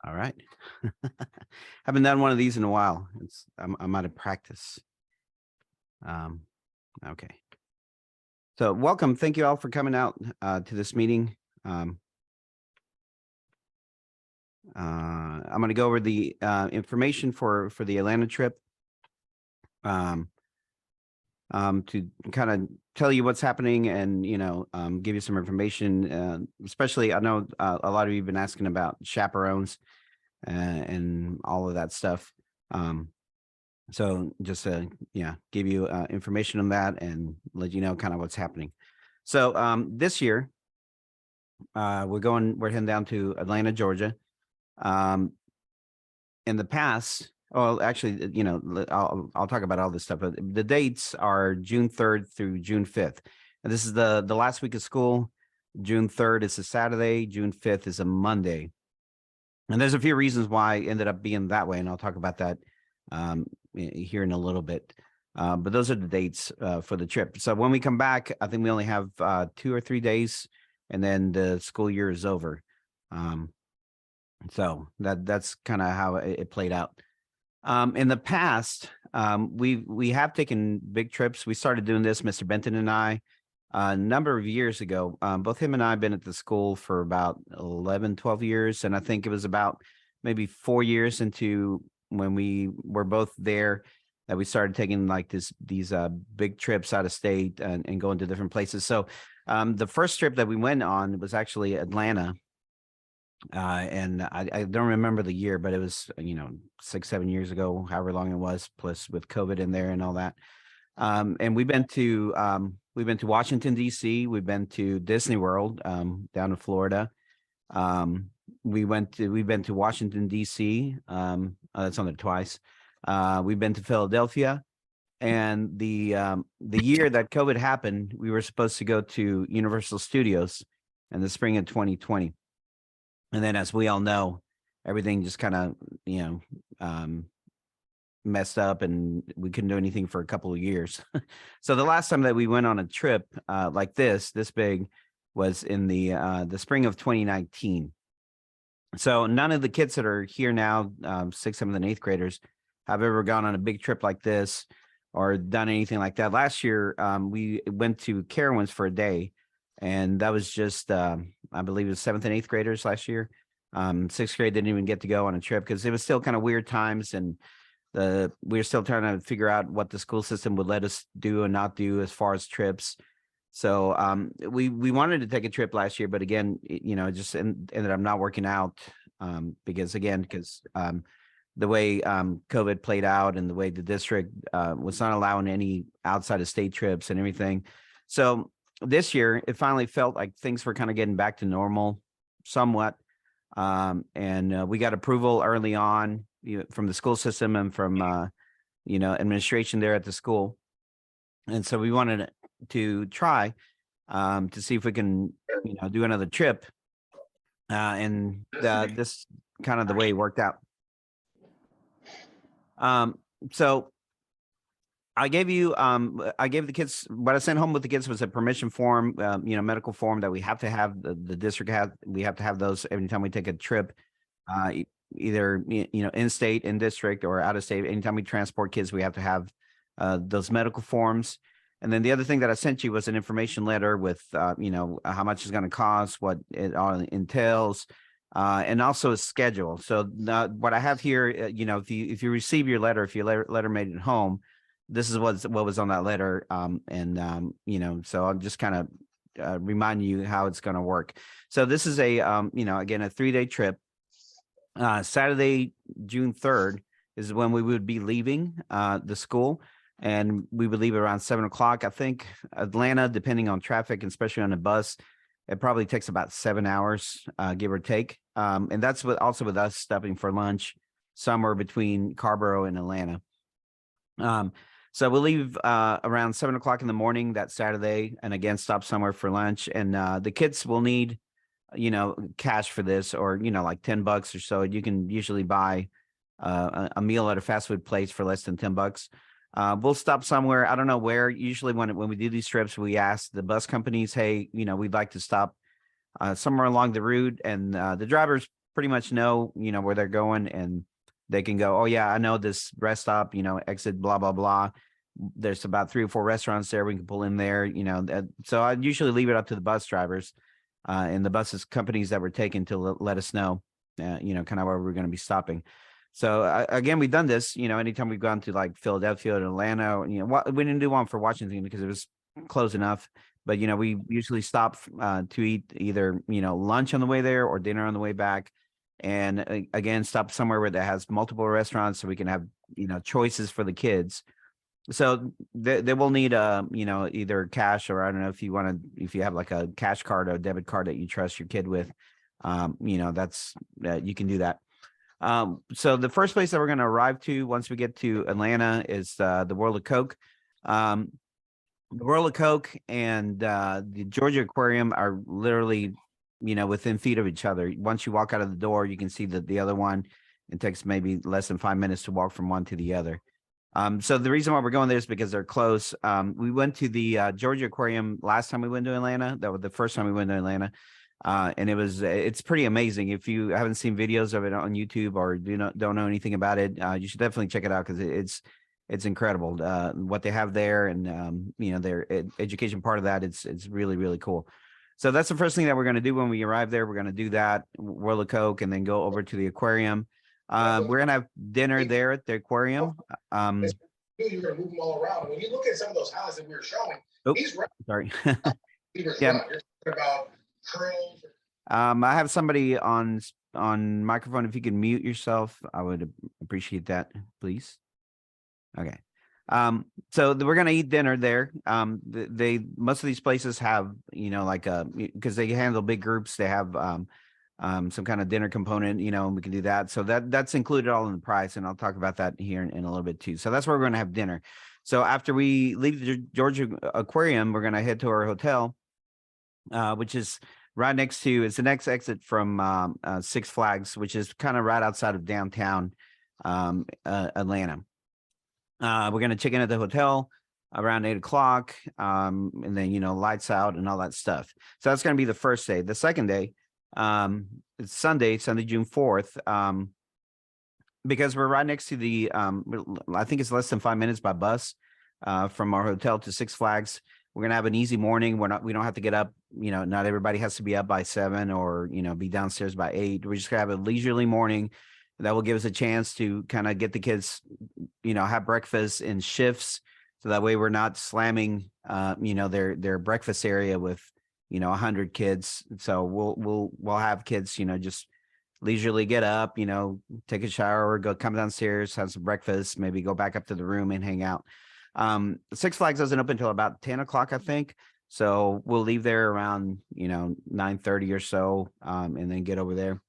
All right. Haven't done one of these in a while. I'm out of practice. Um, okay. So welcome. Thank you all for coming out to this meeting. I'm going to go over the information for the Atlanta trip. To kind of tell you what's happening and give you some information. Especially, I know a lot of you have been asking about chaperones and all of that stuff. So just give you information on that and let you know kind of what's happening. So this year, we're heading down to Atlanta, Georgia. In the past, well, actually, I'll talk about all this stuff, but the dates are June 3rd through June 5th. And this is the last week of school. June 3rd is a Saturday, June 5th is a Monday. And there's a few reasons why it ended up being that way, and I'll talk about that here in a little bit. But those are the dates for the trip. So when we come back, I think we only have 2 or 3 days, and then the school year is over. So that's kind of how it played out. In the past, we have taken big trips. We started doing this, Mr. Benton and I, a number of years ago. Both him and I have been at the school for about 11, 12 years. And I think it was about maybe 4 years into when we were both there that we started taking like these big trips out of state and going to different places. So the first trip that we went on was actually Atlanta. And I don't remember the year, but it was, 6, 7 years ago, however long it was, plus with COVID in there and all that. And we've been to Washington, D.C. We've been to Disney World down in Florida. We've been to Washington, D.C. That's on there twice. We've been to Philadelphia. And the year that COVID happened, we were supposed to go to Universal Studios in the spring of 2020. And then, as we all know, everything just kind of, messed up and we couldn't do anything for a couple of years. So the last time that we went on a trip like this big, was in the spring of 2019. So none of the kids that are here now, 6th, 7th, and 8th graders, have ever gone on a big trip like this or done anything like that. Last year, we went to Carowinds for a day. And that was just, I believe it was 7th and 8th graders last year. 6th grade didn't even get to go on a trip because it was still kind of weird times. And we were still trying to figure out what the school system would let us do and not do as far as trips. So we wanted to take a trip last year, but again, it just ended up not working out because the way COVID played out and the way the district was not allowing any outside of state trips and everything. So this year, it finally felt like things were kind of getting back to normal somewhat. And we got approval early on from the school system and from, administration there at the school. And so we wanted to try to see if we can, do another trip. And this kind of the way it worked out. So I gave the kids, what I sent home with the kids was a permission form, medical form that we have to have, the district we have to have those every time we take a trip, either, in state, in district, or out of state. Anytime we transport kids, we have to have those medical forms. And then the other thing that I sent you was an information letter with, how much it's going to cost, what it all entails, and also a schedule. So what I have here, if you receive your letter, if your letter made it home, this is what was on that letter. So I'll just kind of remind you how it's going to work. So this is a, again, a 3-day trip. Saturday, June 3rd is when we would be leaving the school, and we would leave around 7:00. I think Atlanta, depending on traffic, and especially on a bus, it probably takes about 7 hours, give or take. And that's also with us stopping for lunch somewhere between Carborough and Atlanta. So we'll leave around 7:00 in the morning that Saturday, and again, stop somewhere for lunch. And the kids will need, cash for this, or, like $10 or so. You can usually buy a meal at a fast food place for less than $10. We'll stop somewhere. I don't know where. Usually when we do these trips, we ask the bus companies, hey, we'd like to stop somewhere along the route. And the drivers pretty much know, where they're going, and they can go, oh yeah, I know this rest stop, exit blah blah blah. There's about 3 or 4 restaurants there. We can pull in there, so I usually leave it up to the bus drivers and the buses companies that we're taking to let us know, kind of where we're going to be stopping. So again, we've done this, anytime we've gone to like Philadelphia and Atlanta, we didn't do one for Washington because it was close enough. But, we usually stop to eat either, lunch on the way there or dinner on the way back. And again, stop somewhere where that has multiple restaurants so we can have, choices for the kids. So they will need either cash, or I don't know if you have like a cash card or a debit card that you trust your kid with, that's you can do that. So the first place that we're going to arrive to once we get to Atlanta is the World of Coke. The World of Coke and the Georgia Aquarium are literally, within feet of each other. Once you walk out of the door, you can see the other one. It takes maybe less than 5 minutes to walk from one to the other. So the reason why we're going there is because they're close. We went to the Georgia Aquarium last time we went to Atlanta. That was the first time we went to Atlanta. And it's pretty amazing. If you haven't seen videos of it on YouTube or don't know anything about it, you should definitely check it out because it's incredible what they have there, and their education part of that. It's really, really cool. So that's the first thing that we're going to do when we arrive there. We're going to do that World of Coke and then go over to the aquarium. We're going to have dinner there at the aquarium. You're going to move them all around. When you look at some of those highlights that we were showing, he's right. Sorry. You're talking about curls. I have somebody on microphone. If you can mute yourself, I would appreciate that, please. Okay. So we're gonna eat dinner there. Most of these places have, because they handle big groups, they have some kind of dinner component, and we can do that. So that's included all in the price, and I'll talk about that here in a little bit too. So that's where we're gonna have dinner. So after we leave the Georgia Aquarium, we're gonna head to our hotel, which is right next to, it's the next exit from Six Flags, which is kind of right outside of downtown Atlanta. We're going to check in at the hotel around 8 o'clock, and then, lights out and all that stuff. So that's going to be the first day. The second day, it's Sunday, June 4th, because we're right next to the, I think it's less than 5 minutes by bus from our hotel to Six Flags. We're going to have an easy morning. We don't have to get up, not everybody has to be up by 7 or, be downstairs by 8. We're just going to have a leisurely morning. That will give us a chance to kind of get the kids, have breakfast in shifts. So that way we're not slamming, their breakfast area with, 100 kids. So we'll have kids, just leisurely get up, take a shower, come downstairs, have some breakfast, maybe go back up to the room and hang out. Six Flags doesn't open until about 10 o'clock, I think. So we'll leave there around, 9:30 or so, and then get over there.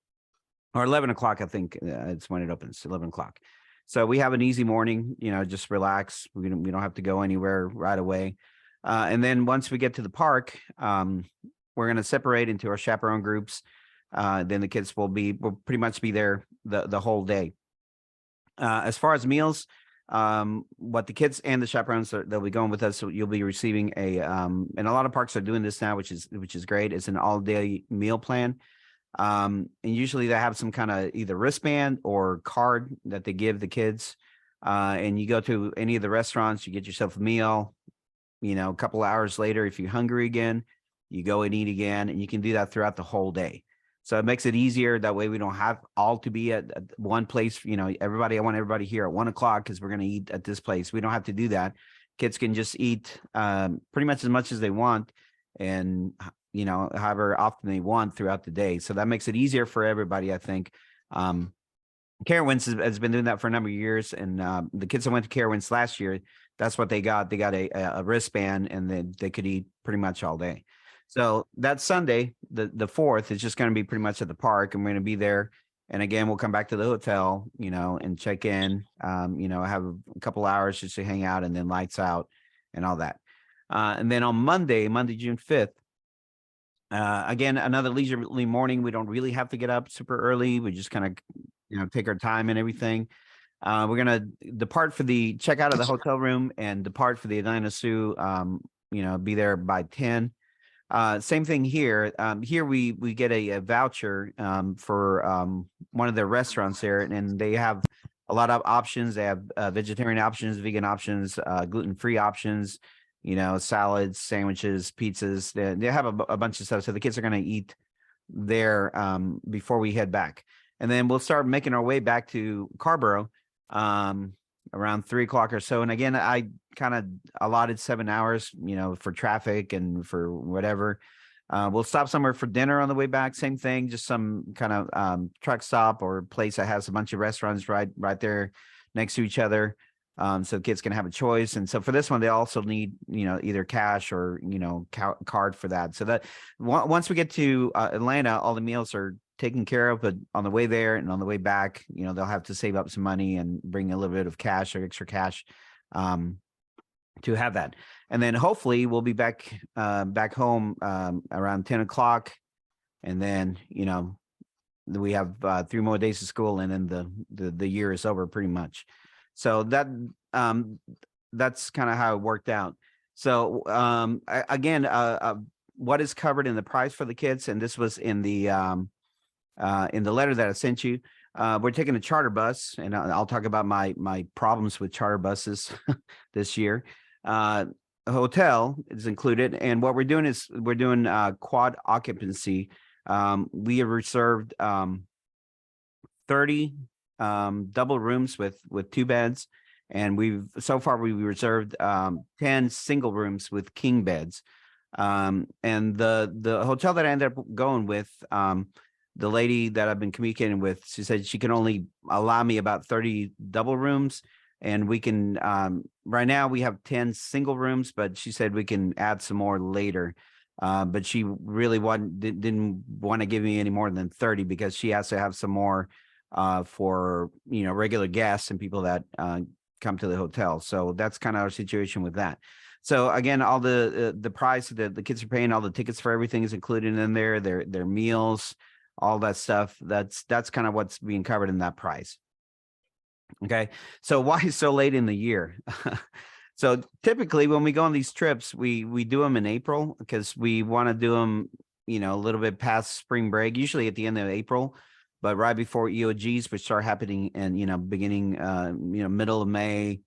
Or 11 o'clock, I think it's when it opens, 11 o'clock. So we have an easy morning, just relax. We don't have to go anywhere right away. And then once we get to the park, we're going to separate into our chaperone groups. Then the kids will pretty much be there the whole day. As far as meals, what the kids and the chaperones they'll be going with us. So you'll be receiving and a lot of parks are doing this now, which is great. It's an all-day meal plan. And usually they have some kind of either wristband or card that they give the kids. And you go to any of the restaurants, you get yourself a meal, a couple of hours later, if you're hungry again, you go and eat again, and you can do that throughout the whole day. So it makes it easier. That way we don't have all to be at one place. I want everybody here at 1 o'clock because we're going to eat at this place. We don't have to do that. Kids can just eat pretty much as they want. And however often they want throughout the day. So that makes it easier for everybody, I think. Carowinds has been doing that for a number of years. And the kids that went to Carowinds last year, that's what they got. They got a wristband, and then they could eat pretty much all day. So that Sunday, the 4th, is just going to be pretty much at the park, and we're going to be there. And again, we'll come back to the hotel, and check in, have a couple hours just to hang out, and then lights out and all that. And then on Monday, June 5th, again, another leisurely morning. We don't really have to get up super early. We just kind of, take our time and everything. We're going to depart for the check out of the hotel room and depart for the Atlanta Zoo, be there by 10. Same thing here. Here we get a voucher for one of their restaurants there, and they have a lot of options. They have vegetarian options, vegan options, gluten-free options, salads, sandwiches, pizzas. They have a bunch of stuff. So the kids are going to eat there before we head back. And then we'll start making our way back to Carborough around 3 o'clock or so. And again, I kind of allotted 7 hours, for traffic and for whatever. We'll stop somewhere for dinner on the way back. Same thing, just some kind of truck stop or place that has a bunch of restaurants right there next to each other. So kids can have a choice. And so for this one, they also need, either cash or, card for that. So that once we get to Atlanta, all the meals are taken care of, but on the way there and on the way back, they'll have to save up some money and bring a little bit of cash or extra cash to have that. And then hopefully we'll be back home around 10 o'clock. And then, we have 3 more days of school, and then the year is over pretty much. So that's kind of how it worked out. So again, what is covered in the price for the kids, and this was in the letter that I sent you. We're taking a charter bus, and I'll talk about my problems with charter buses this year. A hotel is included, and what we're doing is we're doing quad occupancy. We have reserved 30 double rooms with 2 beds, and we've reserved 10 single rooms with king beds. And the hotel that I ended up going with, the lady that I've been communicating with, she said she can only allow me about 30 double rooms, and we can right now we have 10 single rooms, but she said we can add some more later. But she really didn't want to give me any more than 30 because she has to have some more for regular guests and people that come to the hotel. So that's kind of our situation with that. So again, all the price that the kids are paying, all the tickets for everything is included in there, their meals, all that stuff. That's kind of what's being covered in that price. Okay, so why so late in the year? So typically when we go on these trips, we do them in April because we want to do them, a little bit past spring break, usually at the end of April, but right before EOGs, which start happening in, beginning, middle of May,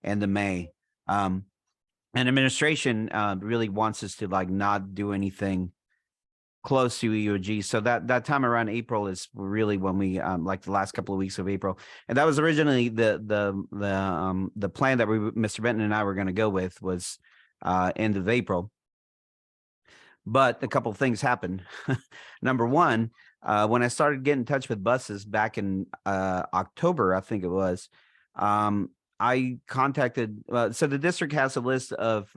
end of May. And administration really wants us to not do anything close to EOG. So that time around April is really when we like the last couple of weeks of April. And that was originally the plan that Mr. Benton and I were going to go with was end of April. But a couple of things happened. Number one, when I started getting in touch with buses back in October, I think it was, I contacted, so the district has a list of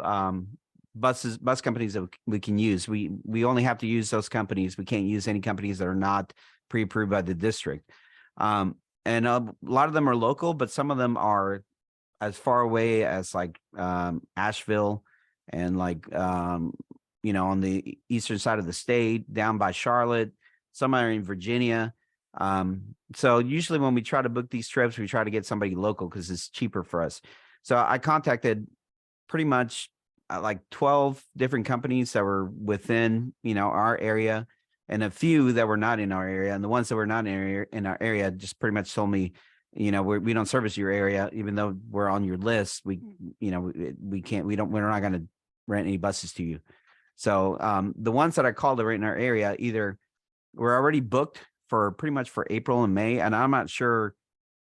bus companies that we can use. We only have to use those companies. We can't use any companies that are not pre-approved by the district. And a lot of them are local, but some of them are as far away as Asheville and on the eastern side of the state, down by Charlotte. Some are in Virginia. So usually when we try to book these trips, we try to get somebody local because it's cheaper for us. So I contacted pretty much 12 different companies that were within, our area, and a few that were not in our area. And the ones that were not in our area just pretty much told me, we don't service your area, even though we're on your list. We're not going to rent any buses to you. So the ones that I called that were in our area either were already booked for pretty much for April and May, and I'm not sure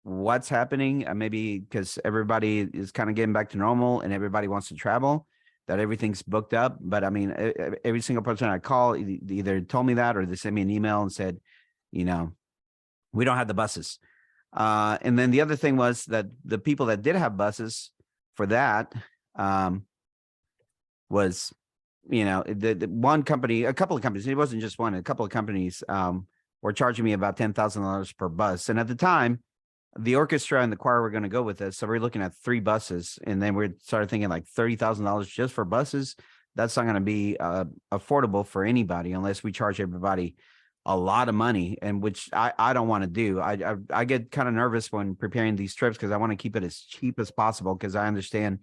what's happening. Maybe because everybody is kind of getting back to normal and everybody wants to travel, that everything's booked up. But I mean, every single person I call either told me that or they sent me an email and said, we don't have the buses. And then the other thing was that the people that did have buses for that was, the one company, a couple of companies, it wasn't just one, a couple of companies were charging me about $10,000 per bus. And at the time, the orchestra and the choir were going to go with us. So we're looking at 3 buses. And then we started thinking $30,000 just for buses. That's not going to be affordable for anybody unless we charge everybody a lot of money, and which I don't want to do. I get kind of nervous when preparing these trips because I want to keep it as cheap as possible because I understand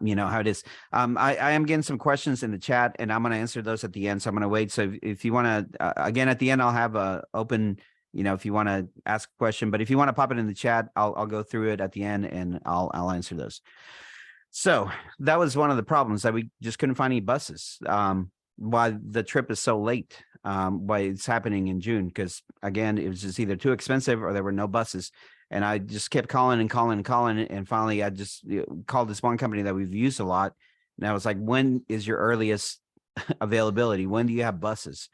you know how it is. I am getting some questions in the chat, and I'm going to answer those at the end. So I'm going to wait. So if you want to, again, at the end, I'll have a open, you know, if you want to ask a question, but if you want to pop it in the chat, I'll go through it at the end and I'll answer those. So that was one of the problems, that we just couldn't find any buses. Why the trip is so late, why it's happening in June, because again, it was just either too expensive or there were no buses. And I just kept calling and calling and calling. And finally, I just called this one company that we've used a lot. And I was like, when is your earliest availability? When do you have buses?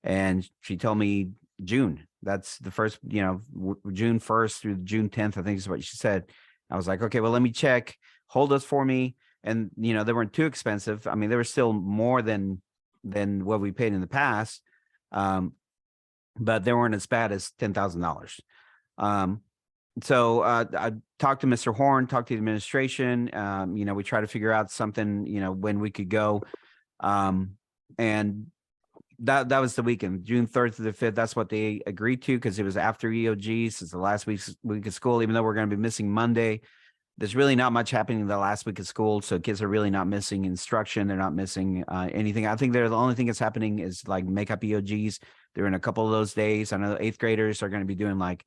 And she told me June. That's the first, you know, June 1st through June 10th, I think is what she said. I was like, okay, well, let me check. Hold us for me. And, you know, they weren't too expensive. I mean, they were still more than what we paid in the past. But they weren't as bad as $10,000. So I talked to Mr. Horn, talked to the administration. You know, we tried to figure out something, you know, when we could go. And that was the weekend, June 3rd to the 5th. That's what they agreed to, because it was after EOG. Since the last week of school, even though we're going to be missing Monday, there's really not much happening the last week of school. So kids are really not missing instruction. They're not missing anything. I think the only thing that's happening is like makeup EOGs. They're in a couple of those days. I know 8th graders are going to be doing like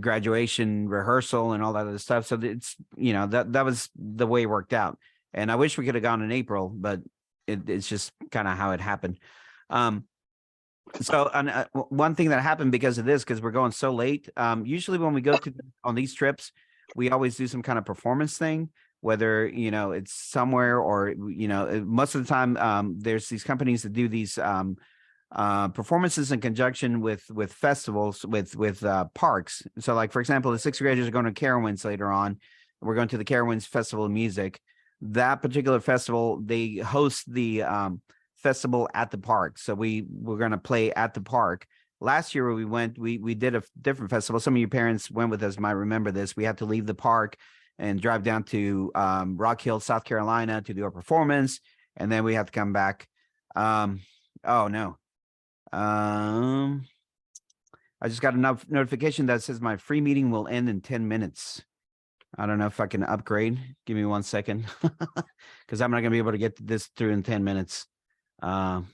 graduation rehearsal and all that other stuff. So it's, you know, that was the way it worked out. And I wish we could have gone in April, but it's just kind of how it happened. So one thing that happened because of this, because we're going so late, usually when we go on these trips, we always do some kind of performance thing, whether, you know, it's somewhere or, you know, most of the time there's these companies that do these performances in conjunction with festivals, with parks. So like, for example, the 6th graders are going to Carowinds later on. We're going to the Carowinds Festival of Music. That particular festival, they host the festival at the park. So we're going to play at the park. Last year when we went, we did a different festival. Some of your parents went with us, might remember this. We had to leave the park and drive down to Rock Hill, South Carolina to do our performance. And then we have to come back. Oh no. I just got a notification that says my free meeting will end in 10 minutes. I don't know if I can upgrade. Give me 1 second, because I'm not going to be able to get this through in 10 minutes. Give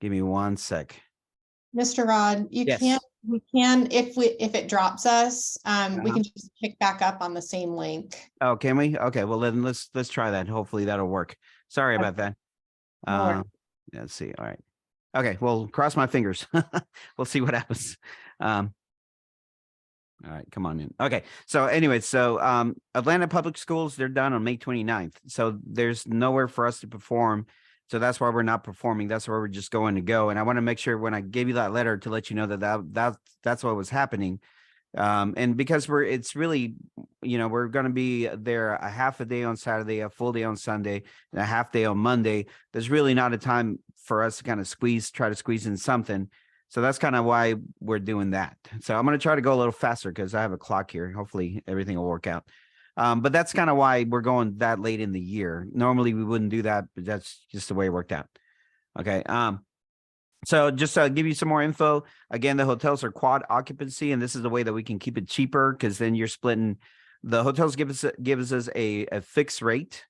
me 1 sec. Mr. Rod, we can, if it drops us, we can just pick back up on the same link. Oh, can we? Okay, well then let's try that. Hopefully that'll work. Sorry about that. Let's see. All right. Okay, well, cross my fingers. We'll see what happens. All right, come on in. Okay, so anyway, so Atlanta Public Schools, they're done on May 29th. So there's nowhere for us to perform. So that's why we're not performing. That's where we're just going to go. And I want to make sure when I gave you that letter to let you know that's what was happening. And because it's really, you know, we're going to be there a half a day on Saturday, a full day on Sunday, and a half day on Monday. There's really not a time for us to kind of try to squeeze in something. So that's kind of why we're doing that. So I'm going to try to go a little faster because I have a clock here. Hopefully everything will work out. But that's kind of why we're going that late in the year. Normally we wouldn't do that, but that's just the way it worked out. Okay. So just to give you some more info, again, the hotels are quad occupancy, and this is the way that we can keep it cheaper, because then you're splitting. The hotels gives us a fixed rate.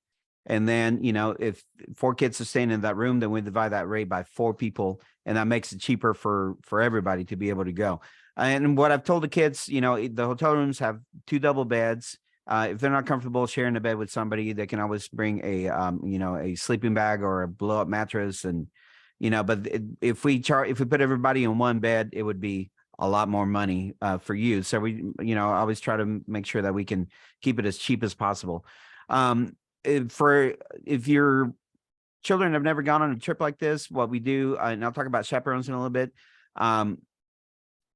And then, you know, if 4 kids are staying in that room, then we divide that rate by 4 people, and that makes it cheaper for everybody to be able to go. And what I've told the kids, you know, the hotel rooms have 2 double beds. If they're not comfortable sharing a bed with somebody, they can always bring a sleeping bag or a blow up mattress. And, you know, but if we put everybody in one bed, it would be a lot more money for you. So we, you know, always try to make sure that we can keep it as cheap as possible. If your children have never gone on a trip like this, what we do, and I'll talk about chaperones in a little bit.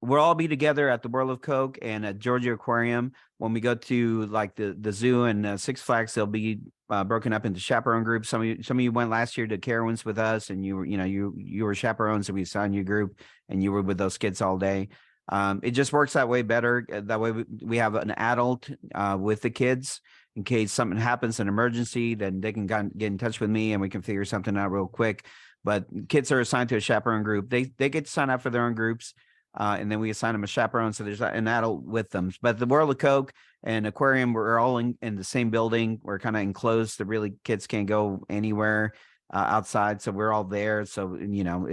We'll all be together at the World of Coke and at Georgia Aquarium. When we go to like the zoo and Six Flags, they'll be broken up into chaperone groups. Some of you went last year to Carowinds with us, and you were chaperones, and we assigned you a group, and you were with those kids all day. It just works that way better. That way we have an adult with the kids in case something happens, an emergency, then they can get in touch with me and we can figure something out real quick. But kids are assigned to a chaperone group. They get to sign up for their own groups. And then we assign them a chaperone. So there's an adult with them. But the World of Coke and Aquarium, we're all in the same building. We're kind of enclosed. The really kids can't go anywhere outside. So we're all there. So, you know,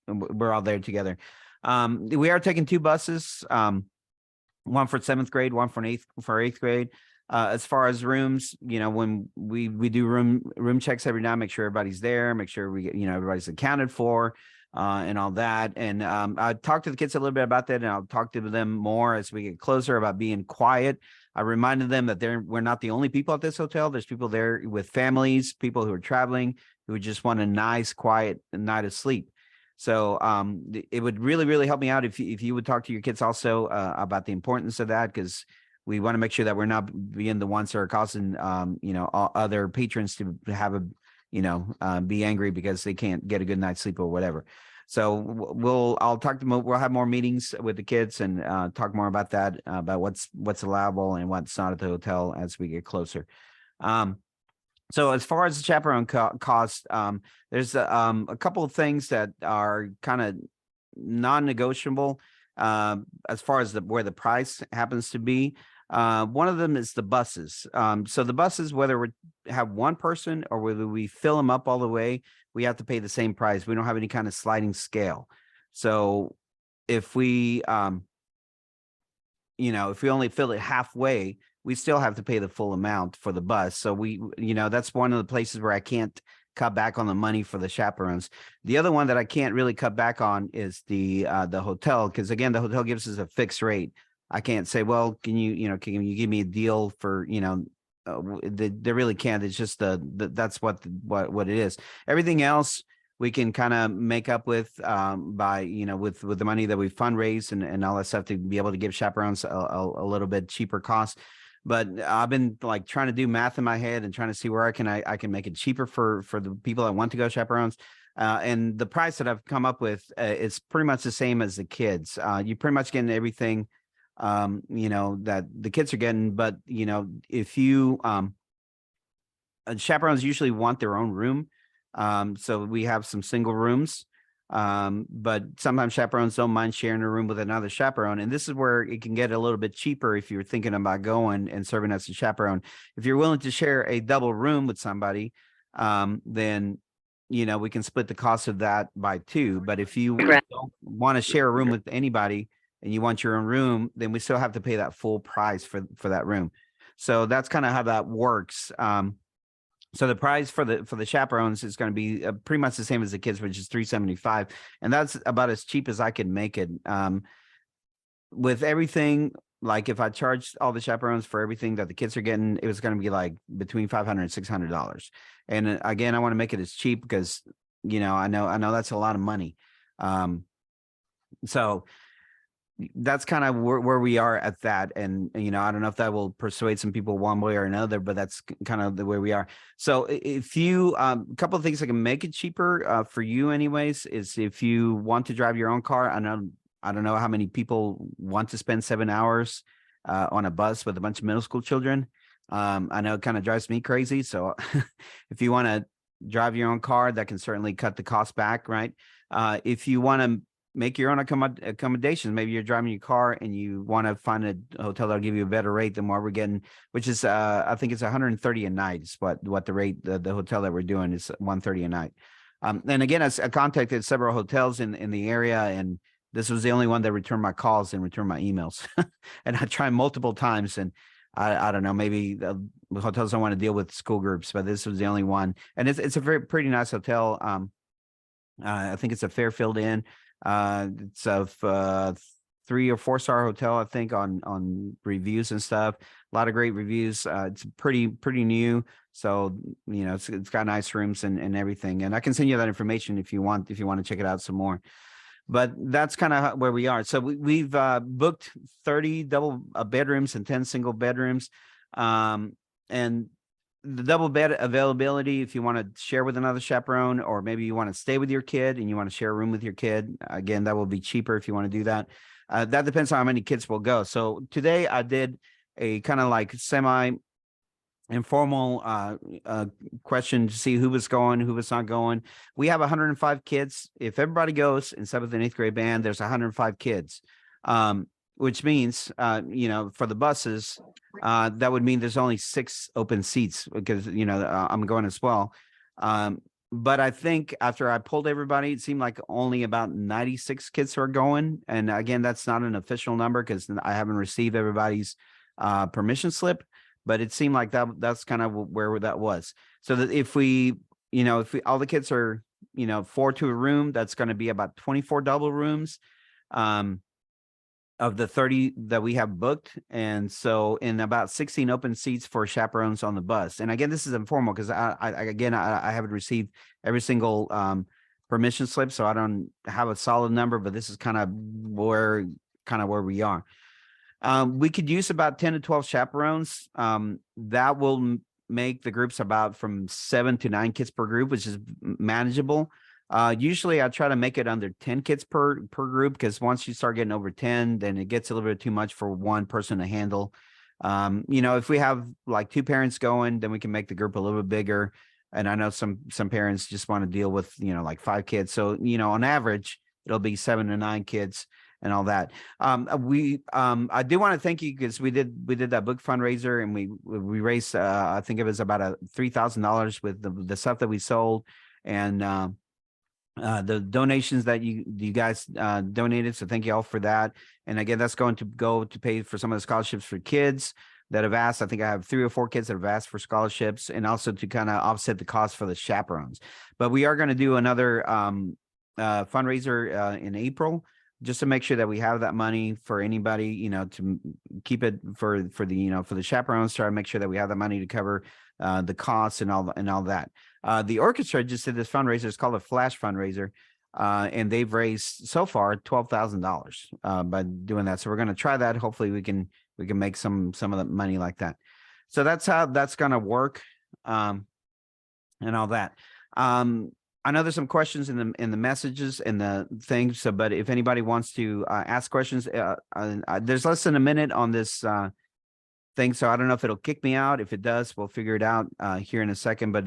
we're all there together. We are taking 2 buses, one for 7th grade, one for 8th grade. As far as rooms, you know, when we do room checks every night, make sure everybody's there, make sure we get, you know, everybody's accounted for, and all that. And I talked to the kids a little bit about that, and I'll talk to them more as we get closer about being quiet. I reminded them that we're not the only people at this hotel. There's people there with families, people who are traveling, who just want a nice, quiet night of sleep. So it would really, really help me out if you would talk to your kids also about the importance of that, because we want to make sure that we're not being the ones that are causing, you know, other patrons to have be angry because they can't get a good night's sleep or whatever. So I'll talk to them. We'll have more meetings with the kids and talk more about that, about what's allowable and what's not at the hotel as we get closer. So as far as the chaperone cost, there's a couple of things that are kind of non-negotiable as far as where the price happens to be. One of them is the buses. So the buses, whether we have one person or whether we fill them up all the way, we have to pay the same price. We don't have any kind of sliding scale. So if we, if we only fill it halfway, we still have to pay the full amount for the bus. So that's one of the places where I can't cut back on the money for the chaperones. The other one that I can't really cut back on is the hotel, because again, the hotel gives us a fixed rate. I can't say, well, can you give me a deal for, they really can't. It's just that's what it is. Everything else we can kind of make up with by, with the money that we fundraise and all that stuff to be able to give chaperones a little bit cheaper cost. But I've been like trying to do math in my head and trying to see where I can make it cheaper for the people that want to go chaperones. And the price that I've come up with is pretty much the same as the kids. You're pretty much getting everything, that the kids are getting. But, if you chaperones usually want their own room. So we have some single rooms. But sometimes chaperones don't mind sharing a room with another chaperone. And this is where it can get a little bit cheaper if you're thinking about going and serving as a chaperone. If you're willing to share a double room with somebody, then, we can split the cost of that by 2. But if you don't want to share a room with anybody and you want your own room, then we still have to pay that full price for that room. So that's kind of how that works. So the price for the chaperones is going to be pretty much the same as the kids, which is $375, and that's about as cheap as I can make it. With everything, like if I charged all the chaperones for everything that the kids are getting, it was going to be like between $500 and $600. And again, I want to make it as cheap because I know that's a lot of money. So that's kind of where we are at that. And, I don't know if that will persuade some people one way or another, but that's kind of the way we are. So if you, a couple of things that can make it cheaper for you anyways, is if you want to drive your own car. I don't know how many people want to spend 7 hours on a bus with a bunch of middle school children. I know it kind of drives me crazy. So if you want to drive your own car, that can certainly cut the cost back, right? If you want to make your own accommodations. Maybe you're driving your car and you want to find a hotel that'll give you a better rate than what we're getting, which is I think it's $130 a night is what the rate, the hotel that we're doing is $130 a night. And again, I contacted several hotels in the area, and this was the only one that returned my calls and returned my emails. And I tried multiple times, and I don't know, maybe the hotels don't want to deal with school groups, but this was the only one. And it's a pretty nice hotel. I think it's a Fairfield Inn. It's a 3 or 4 star hotel, I think, on reviews and stuff. A lot of great reviews. It's pretty new. So, it's got nice rooms and everything. And I can send you that information if you want to check it out some more. But that's kind of where we are. So we've booked 30 double bedrooms and 10 single bedrooms. And the double bed availability, if you want to share with another chaperone, or maybe you want to stay with your kid and you want to share a room with your kid, again, that will be cheaper if you want to do that. That depends on how many kids will go. So today I did a kind of like semi informal question to see who was going, who was not going. We have 105 kids. If everybody goes in 7th and 8th grade band, there's 105 kids, which means, for the buses, that would mean there's only 6 open seats because, I'm going as well. But I think after I pulled everybody, it seemed like only about 96 kids are going. And again, that's not an official number because I haven't received everybody's permission slip. But it seemed like that's kind of where that was. So that if all the kids are, 4 to a room, that's going to be about 24 double rooms of the 30 that we have booked. And so in about 16 open seats for chaperones on the bus. And again, this is informal because I haven't received every single permission slip. So I don't have a solid number, but this is kind of where we are. We could use about 10 to 12 chaperones. That will make the groups about from 7 to 9 kids per group, which is manageable. Usually I try to make it under 10 kids per group because once you start getting over 10, then it gets a little bit too much for one person to handle. If we have like 2 parents going, then we can make the group a little bit bigger. And I know some parents just want to deal with, like 5 kids. So, on average, it'll be 7 to 9 kids. And all that. I do want to thank you because we did that book fundraiser and we raised I think it was about $3,000 with the stuff that we sold and the donations that you guys donated. So thank you all for that. And again, that's going to go to pay for some of the scholarships for kids that have asked. I think I have 3 or 4 kids that have asked for scholarships and also to kind of offset the cost for the chaperones. But we are going to do another fundraiser in April, just to make sure that we have that money for anybody, to keep it for the chaperones, try to make sure that we have the money to cover the costs and all that. The orchestra just did this fundraiser. It's called a flash fundraiser. And they've raised so far $12,000 by doing that. So we're going to try that. Hopefully we can make some of the money like that. So that's how that's going to work. And all that. I know there's some questions in the messages and the things. So, but if anybody wants to ask questions, there's less than a minute on this thing. So I don't know if it'll kick me out. If it does, we'll figure it out here in a second. But